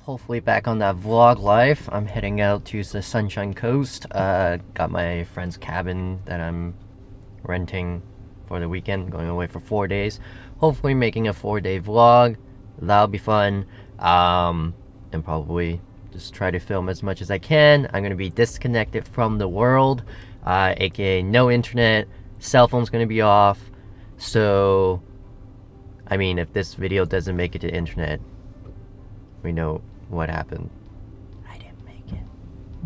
Hopefully back on that vlog life. I'm heading out to the Sunshine Coast. Got my friend's cabin that I'm renting for the weekend, going away for 4 days. Hopefully making a 4-day vlog. That'll be fun. And probably just try to film as much as I can. I'm gonna be disconnected from the world, aka no internet. Cell phone's gonna be off. So, I mean, if this video doesn't make it to the internet, we know what happened. I didn't make it.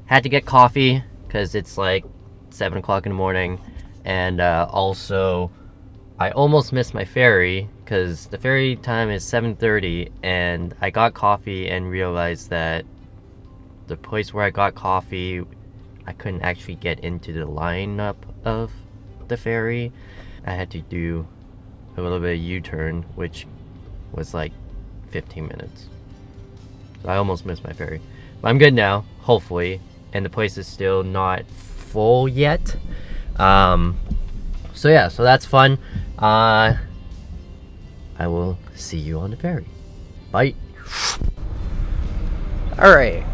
Had to get coffee because it's like 7 o'clock in the morning, and also I almost missed my ferry because the ferry time is 7:30, and I got coffee and realized that the place where I got coffee, I couldn't actually get into the lineup of the ferry. I had to do a little bit of U-turn, which was like 15 minutes. So I almost missed my ferry. But I'm good now, hopefully. And the place is still not full yet. So yeah, so that's fun. I will see you on the ferry. Bye. Alright.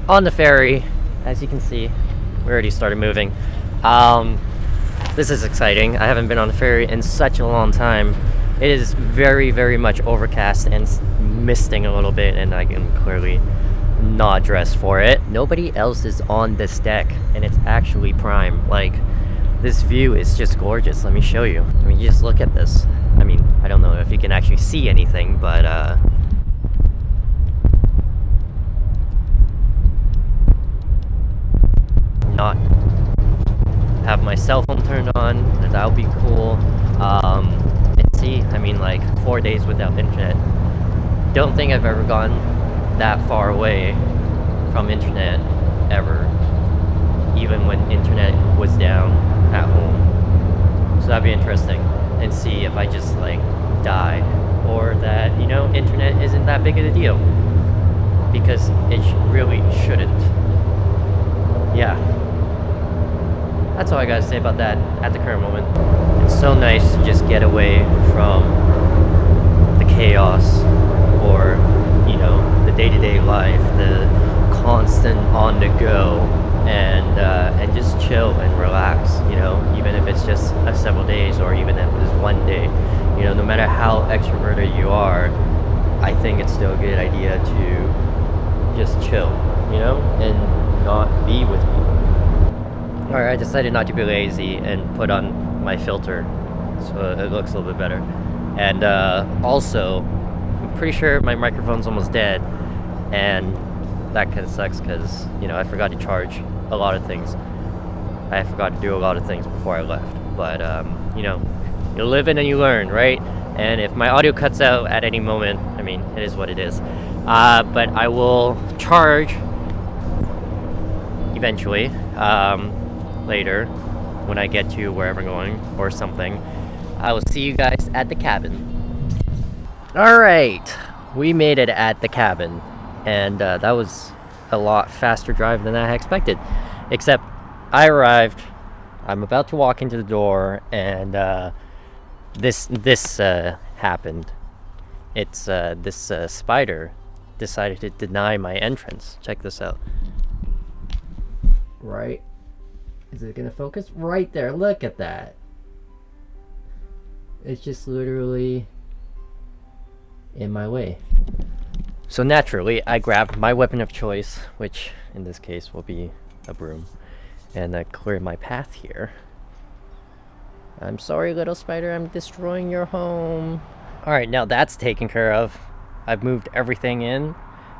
On the ferry, as you can see, we already started moving. This is exciting. I haven't been on a ferry in such a long time. It is very, very much overcast and misting a little bit, and I am clearly not dressed for it. Nobody else is on this deck, and it's actually prime. Like, this view is just gorgeous. Let me show you. I mean, you just look at this. I mean, I don't know if you can actually see anything, but not have my cell phone turned on, and that would be cool. And see, I mean, like 4 days without internet. Don't think I've ever gone that far away from internet ever, even when internet was down at home. So that'd be interesting, and see if I just like die, or that, you know, internet isn't that big of a deal, because it really shouldn't. Yeah. That's all I gotta say about that at the current moment. It's so nice to just get away from the chaos, or, you know, the day-to-day life, the constant on the go, and just chill and relax, you know, even if it's just several days, or even if it's 1 day. You know, no matter how extroverted you are, I think it's still a good idea to just chill, you know, and not be with people. Alright, I decided not to be lazy and put on my filter so it looks a little bit better. And also, I'm pretty sure my microphone's almost dead, and that kind of sucks because, you know, I forgot to charge a lot of things. I forgot to do a lot of things before I left. But, you know, you live in and you learn, right? And if my audio cuts out at any moment, I mean, it is what it is. But I will charge eventually. Later when I get to wherever I'm going or something. I will see you guys at the cabin. Alright, we made it at the cabin, and that was a lot faster drive than I had expected, except I arrived, I'm about to walk into the door, and this happened. It's this spider decided to deny my entrance. Check this out. Right. Is it gonna focus? Right there, look at that. It's just literally in my way. So naturally, I grabbed my weapon of choice, which in this case will be a broom, and clear my path here. I'm sorry, little spider, I'm destroying your home. Alright, now that's taken care of. I've moved everything in,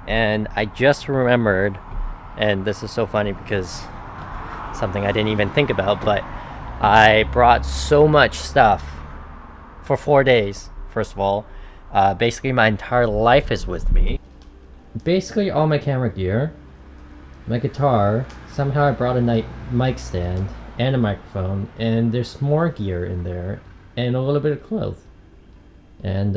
and I just remembered, and this is so funny because something I didn't even think about, but I brought so much stuff for 4 days. First of all, basically my entire life is with me. Basically all my camera gear, my guitar, somehow I brought a mic stand and a microphone, and there's more gear in there, and a little bit of clothes. And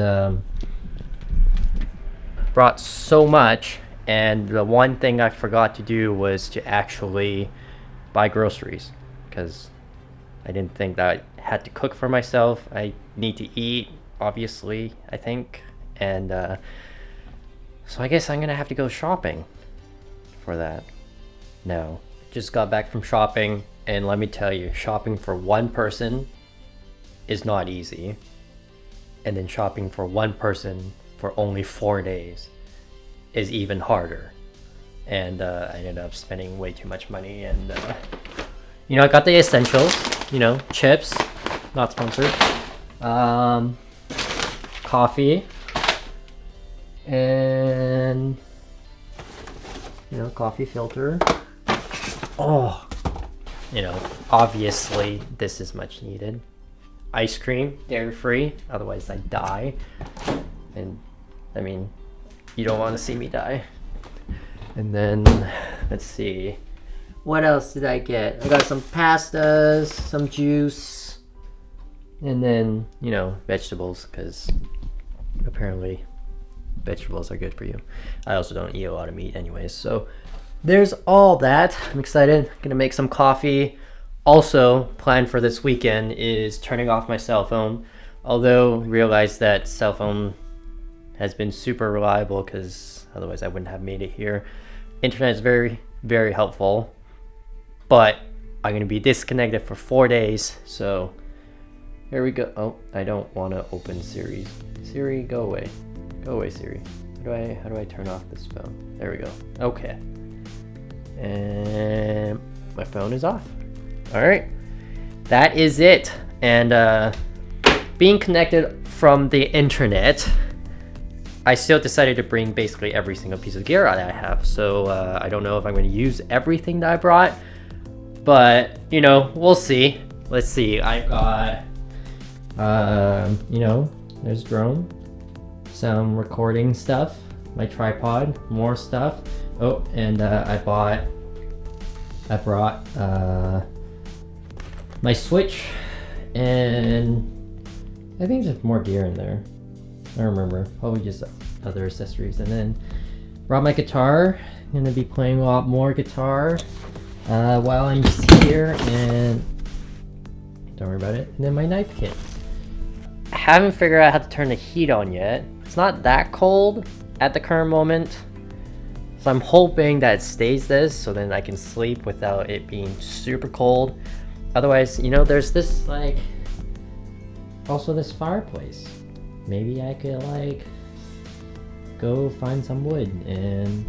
brought so much, and the one thing I forgot to do was to actually buy groceries, because I didn't think that I had to cook for myself. I need to eat, obviously, I think, and So I guess I'm gonna have to go shopping for that. No, just got back from shopping, and let me tell you, shopping for one person is not easy. And then shopping for one person for only 4 days is even harder. And I ended up spending way too much money, and you know, I got the essentials, you know, chips, not sponsored, coffee, and you know, coffee filter. Oh, you know, obviously this is much needed. Ice cream, dairy free, otherwise I die. And I mean, you don't want to see me die. And then let's see, what else did I get? I got some pastas, some juice, and then, you know, vegetables, because apparently vegetables are good for you. I also don't eat a lot of meat anyways, so there's all that. I'm excited. Gonna make some coffee. Also, plan for this weekend is turning off my cell phone, although realize that cell phone has been super reliable, because otherwise I wouldn't have made it here. Internet is very, very helpful, but I'm going to be disconnected for 4 days, so here we go. Oh, I don't want to open Siri. Siri, go away. Go away, Siri. How do I turn off this phone? There we go. Okay. And my phone is off. All right. That is it. And being connected from the internet, I still decided to bring basically every single piece of gear that I have. So I don't know if I'm going to use everything that I brought, but you know, we'll see. Let's see. I got, you know, there's drone, some recording stuff, my tripod, more stuff. Oh, and I brought my Switch, and I think there's more gear in there. I don't remember, probably just other accessories. And then brought my guitar. I'm gonna be playing a lot more guitar while I'm here, and don't worry about it. And then my knife kit. I haven't figured out how to turn the heat on yet. It's not that cold at the current moment, so I'm hoping that it stays this, so then I can sleep without it being super cold. Otherwise, you know, there's this like, also this fireplace. Maybe I could like go find some wood and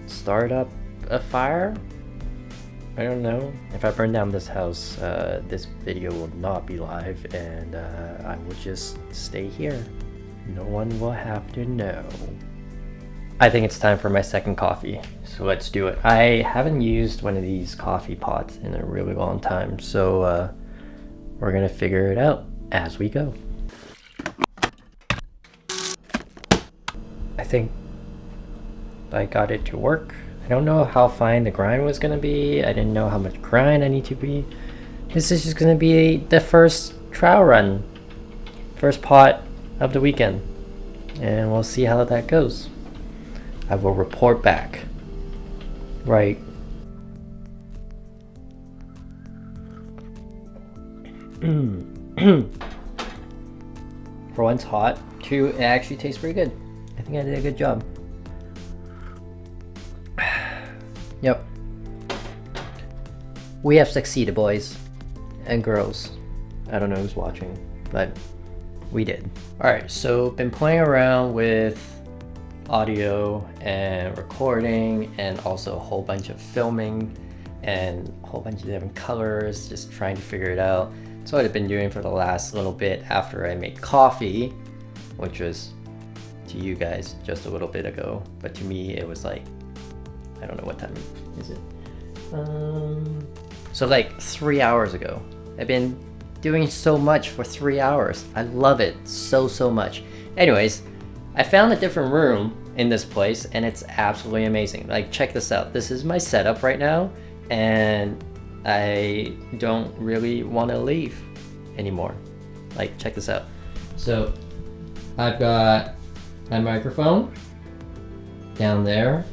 start up a fire. I don't know. If I burn down this house, this video will not be live, and I will just stay here. No one will have to know. I think it's time for my second coffee, so let's do it. I haven't used one of these coffee pots in a really long time, so we're gonna figure it out as we go. I think I got it to work. I don't know how fine the grind was gonna be. I didn't know how much grind I need to be. This is just gonna be the first trial run, first pot of the weekend, and we'll see how that goes. I will report back. Right. For one, it's hot. Two, it actually tastes pretty good. I think I did a good job. Yep. We have succeeded, boys and girls. I don't know who's watching, but we did. Alright, so been playing around with audio and recording, and also a whole bunch of filming and a whole bunch of different colors, just trying to figure it out. That's what I've been doing for the last little bit after I made coffee, which was to you guys just a little bit ago, but to me it was like, I don't know what time is it. So like 3 hours ago. I've been doing so much for 3 hours. I love it so much. Anyways, I found a different room in this place, and it's absolutely amazing. Like, check this out. This is my setup right now, and I don't really want to leave anymore. Like, check this out. So I've got my microphone down there.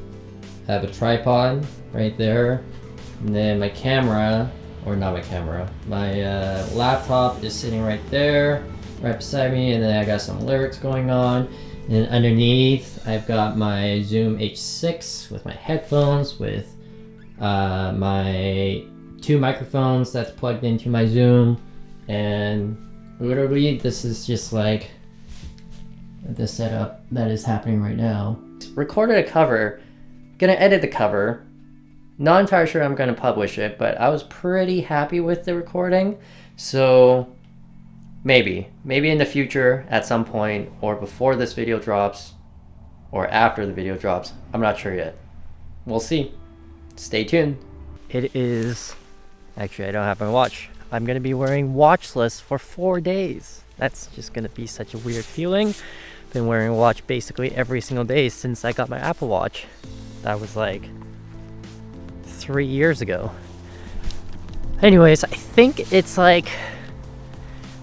I have a tripod right there, and then my camera, or not my camera, my laptop is sitting right there, right beside me, and then I got some lyrics going on. And underneath, I've got my Zoom H6 with my headphones, with my 2 microphones that's plugged into my Zoom, and literally this is just like the setup that is happening right now. Recorded a cover, gonna edit the cover. Not entirely sure I'm gonna publish it, but I was pretty happy with the recording, so maybe in the future at some point, or before this video drops, or after the video drops. I'm not sure yet. We'll see. Stay tuned. It is... Actually, I don't have my watch. I'm gonna be wearing watchless for 4 days. That's just gonna be such a weird feeling. Been wearing a watch basically every single day since I got my Apple Watch. That was like 3 years ago. Anyways, I think it's like...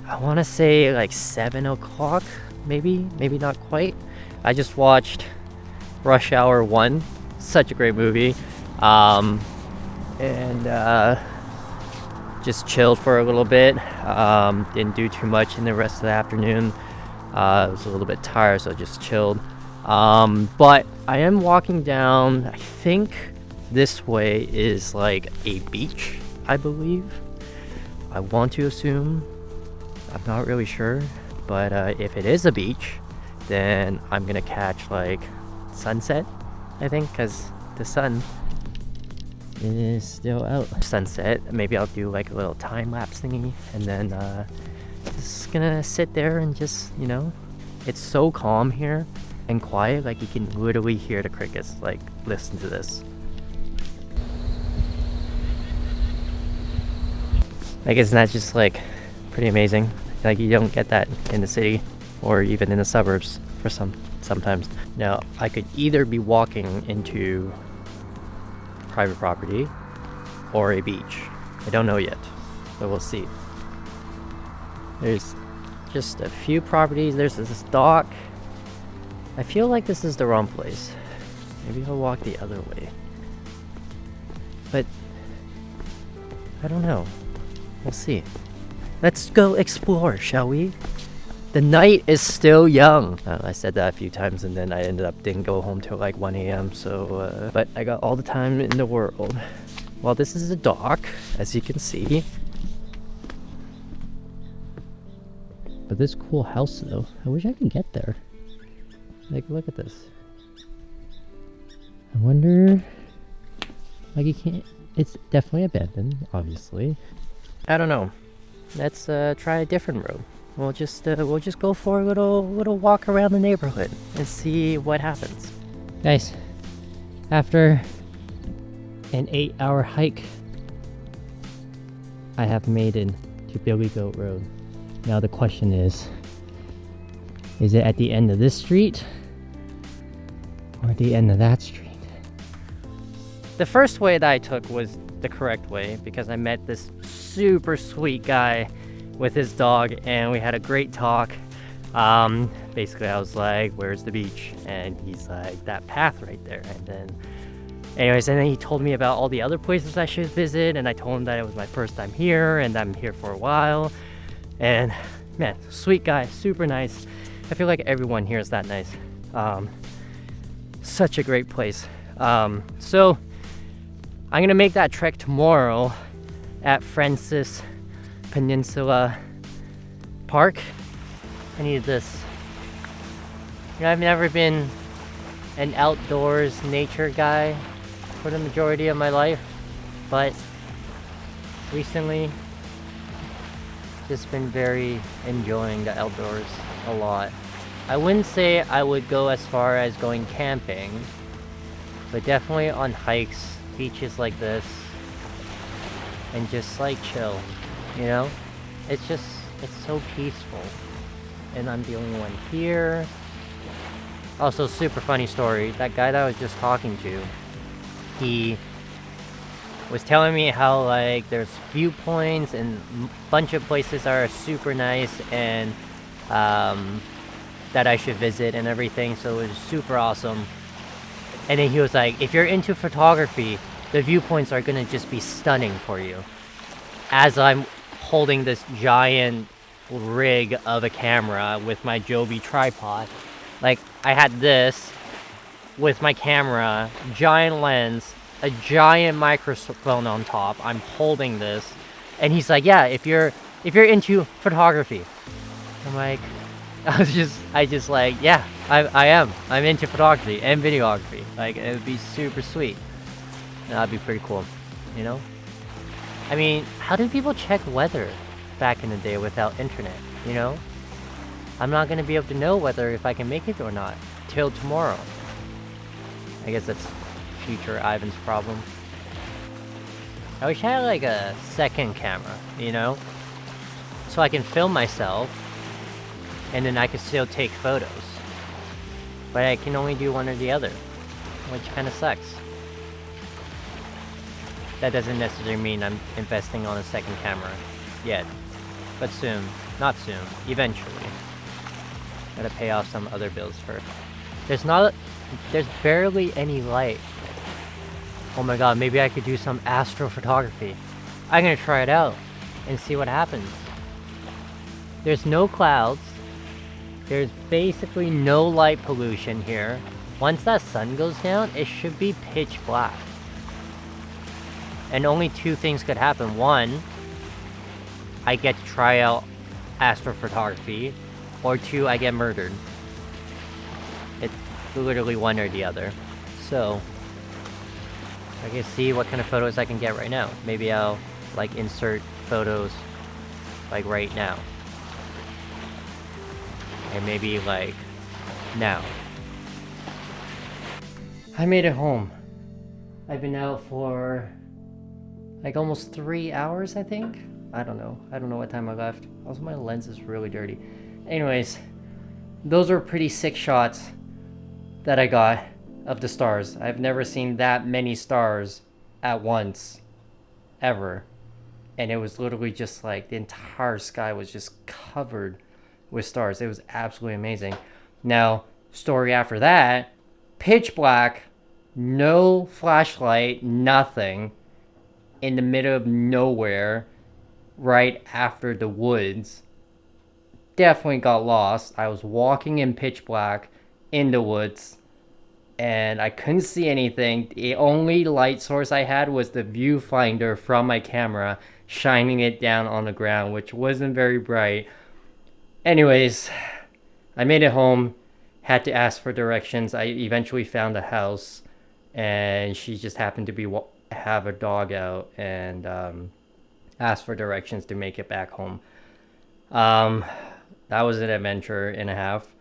I want to say like 7 o'clock, maybe not quite. I just watched Rush Hour 1, such a great movie, and just chilled for a little bit. Didn't do too much in the rest of the afternoon. I was a little bit tired, so just chilled. But I am walking down, I think this way is like a beach, I believe. I want to assume. I'm not really sure, but if it is a beach, then I'm gonna catch like sunset, I think, because the sun is still out. Sunset, maybe I'll do like a little time-lapse thingy, and then just gonna sit there and just, you know, it's so calm here and quiet, like you can literally hear the crickets. Like, listen to this. Like, isn't that just like pretty amazing? Like, you don't get that in the city or even in the suburbs for sometimes. Now, I could either be walking into private property or a beach. I don't know yet, but we'll see. There's just a few properties. There's this dock. I feel like this is the wrong place. Maybe I'll walk the other way. But I don't know. We'll see. Let's go explore, shall we? The night is still young. I said that a few times and then I ended up didn't go home till like 1 a.m. So, but I got all the time in the world. Well, this is a dock, as you can see. But this cool house though, I wish I could get there. Like, look at this. I wonder, like, you can't, it's definitely abandoned, obviously. I don't know. Let's try a different road. We'll just go for a little walk around the neighborhood and see what happens. Guys, after an 8-hour hike, I have made it to Billy Goat Road. Now the question is it at the end of this street or at the end of that street? The first way that I took was the correct way because I met this super sweet guy with his dog and we had a great talk. Basically I was like, where's the beach? And he's like, that path right there. And then anyways, and then he told me about all the other places I should visit, and I told him that it was my first time here and I'm here for a while. And man, sweet guy, super nice. I feel like everyone here is that nice. Such a great place. So I'm gonna make that trek tomorrow at Francis Peninsula Park. I need this. You know, I've never been an outdoors nature guy for the majority of my life, but recently just been very enjoying the outdoors a lot. I wouldn't say I would go as far as going camping, but definitely on hikes, beaches like this, and just like chill, you know? It's so peaceful. And I'm the only one here. Also, super funny story. That guy that I was just talking to, he was telling me how like there's viewpoints and a bunch of places are super nice and that I should visit and everything, so it was super awesome. And then he was like, if you're into photography, the viewpoints are gonna just be stunning for you. As I'm holding this giant rig of a camera with my Joby tripod, Like, I had this with my camera, giant lens, a giant microphone on top. I'm holding this, and he's like, "Yeah, if you're into photography." I'm like, I just like, yeah, I am. I'm into photography and videography. Like, it would be super sweet. And that'd be pretty cool, you know? I mean, how did people check weather back in the day without internet, you know? I'm not gonna be able to know whether if I can make it or not till tomorrow. I guess that's future Ivan's problem. I wish I had like a second camera, you know? So I can film myself and then I can still take photos. But I can only do one or the other, which kind of sucks. That doesn't necessarily mean I'm investing on a second camera yet. But soon. Not soon. Eventually. Gotta pay off some other bills first. There's barely any light. Oh my god, maybe I could do some astrophotography. I'm gonna try it out and see what happens. There's no clouds. There's basically no light pollution here. Once that sun goes down, it should be pitch black. And only two things could happen. One, I get to try out astrophotography. Or two, I get murdered. It's literally one or the other. So, I can see what kind of photos I can get right now. Maybe I'll, like, insert photos, like, right now. And maybe, like, now. I made it home. I've been out for, like, almost 3 hours, I think? I don't know. I don't know what time I left. Also, my lens is really dirty. Anyways, those were pretty sick shots that I got of the stars. I've never seen that many stars at once, ever. And it was literally just like the entire sky was just covered with stars. It was absolutely amazing. Now, story after that, pitch black, no flashlight, nothing, in the middle of nowhere, right after the woods. Definitely got lost. I was walking in pitch black in the woods and I couldn't see anything. The only light source I had was the viewfinder from my camera shining it down on the ground, which wasn't very bright. Anyways, I made it home, had to ask for directions. I eventually found a house and she just happened to have a dog out and asked for directions to make it back home. That was an adventure and a half,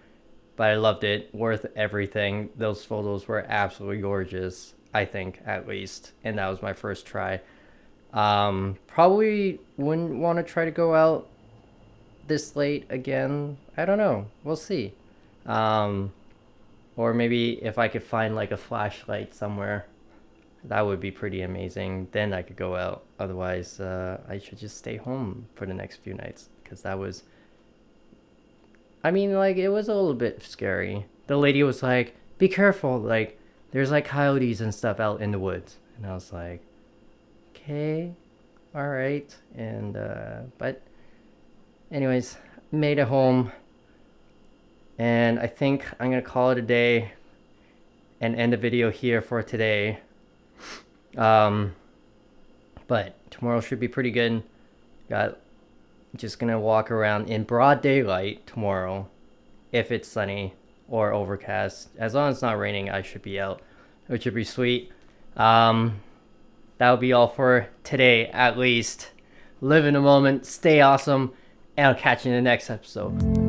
but I loved it. Worth everything. Those photos were absolutely gorgeous, I think, at least. And that was my first try. Probably wouldn't want to try to go out this late again. I don't know. We'll see. Or maybe if I could find like a flashlight somewhere, that would be pretty amazing. Then I could go out. Otherwise, I should just stay home for the next few nights, because that was... I mean, like, it was a little bit scary. The lady was like, be careful, like, there's, like, coyotes and stuff out in the woods. And I was like, okay, alright. And, but, anyways, made it home. And I think I'm gonna call it a day and end the video here for today. But tomorrow should be pretty good. Just gonna walk around in broad daylight tomorrow, if it's sunny or overcast. As long as it's not raining, I should be out, which would be sweet. That'll be all for today, at least. Live in the moment, stay awesome, and I'll catch you in the next episode.